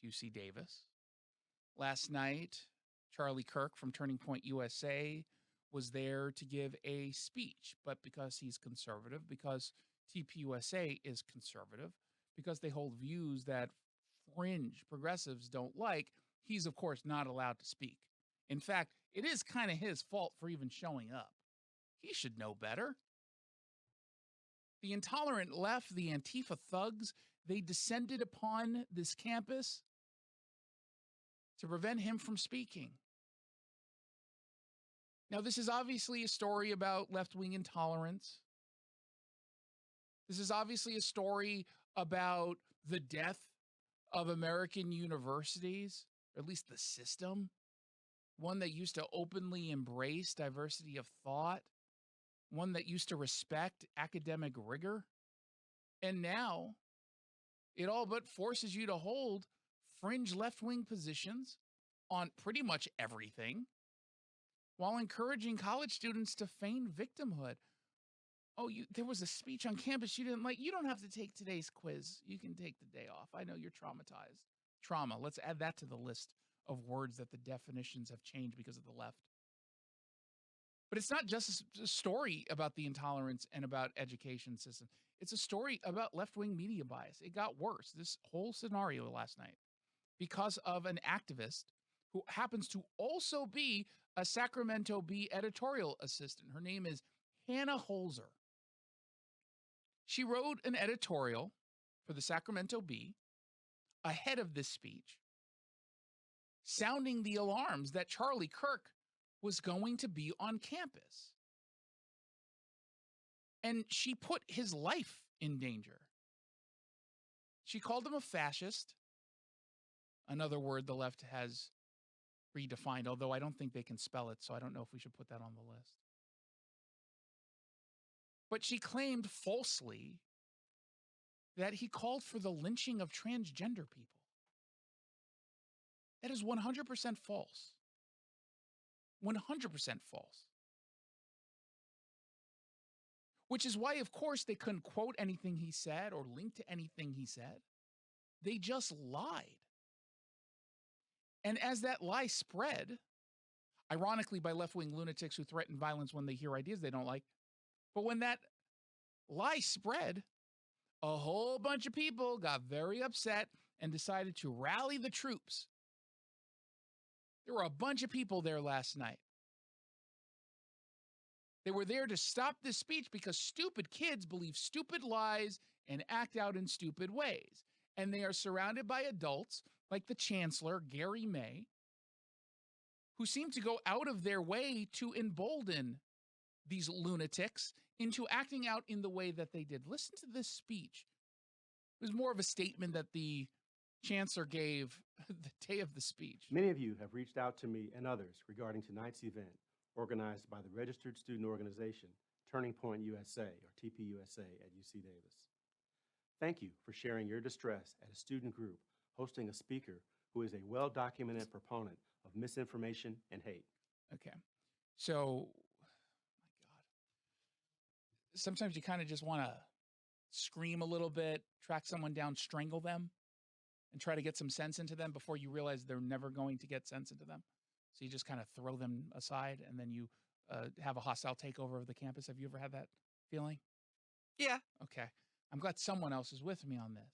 UC Davis. Last night, Charlie Kirk from Turning Point USA was there to give a speech, but because he's conservative, because TPUSA is conservative, because they hold views that fringe progressives don't like, he's, of course, not allowed to speak. In fact, it is kind of his fault for even showing up. He should know better. The intolerant left, the Antifa thugs, they descended upon this campus to prevent him from speaking. Now, this is obviously a story about left-wing intolerance. This is obviously a story about the death of American universities, or at least the system, one that used to openly embrace diversity of thought, one that used to respect academic rigor. And now it all but forces you to hold fringe left-wing positions on pretty much everything while encouraging college students to feign victimhood. Oh, there was a speech on campus you didn't like. You don't have to take today's quiz. You can take the day off. I know you're traumatized. Trauma. Let's add that to the list of words that the definitions have changed because of the left. But it's not just a story about the intolerance and about education system. It's a story about left-wing media bias. It got worse, this whole scenario last night, because of an activist who happens to also be a Sacramento Bee editorial assistant. Her name is Hannah Holzer. She wrote an editorial for the Sacramento Bee ahead of this speech, sounding the alarms that Charlie Kirk was going to be on campus. And she put his life in danger. She called him a fascist, another word the left has redefined, although I don't think they can spell it, so I don't know if we should put that on the list. But she claimed falsely that he called for the lynching of transgender people. That is 100% false. 100% false. Which is why, of course, they couldn't quote anything he said or link to anything he said. They just lied. And as that lie spread, ironically by left-wing lunatics who threaten violence when they hear ideas they don't like, but when that lie spread, a whole bunch of people got very upset and decided to rally the troops. There were a bunch of people there last night. They were there to stop this speech because stupid kids believe stupid lies and act out in stupid ways. And they are surrounded by adults like the Chancellor, Gary May, who seem to go out of their way to embolden these lunatics into acting out in the way that they did. Listen to this speech. It was more of a statement that the Chancellor gave the day of the speech. Many of you have reached out to me and others regarding tonight's event organized by the Registered Student Organization, Turning Point USA, or TPUSA, at UC Davis. Thank you for sharing your distress at a student group hosting a speaker who is a well-documented proponent of misinformation and hate. Okay. So, my God. Sometimes you kind of just want to scream a little bit, track someone down, strangle them, and try to get some sense into them before you realize they're never going to get sense into them. So you just kind of throw them aside and then you have a hostile takeover of the campus. Have you ever had that feeling? Yeah. Okay. I'm glad someone else is with me on this.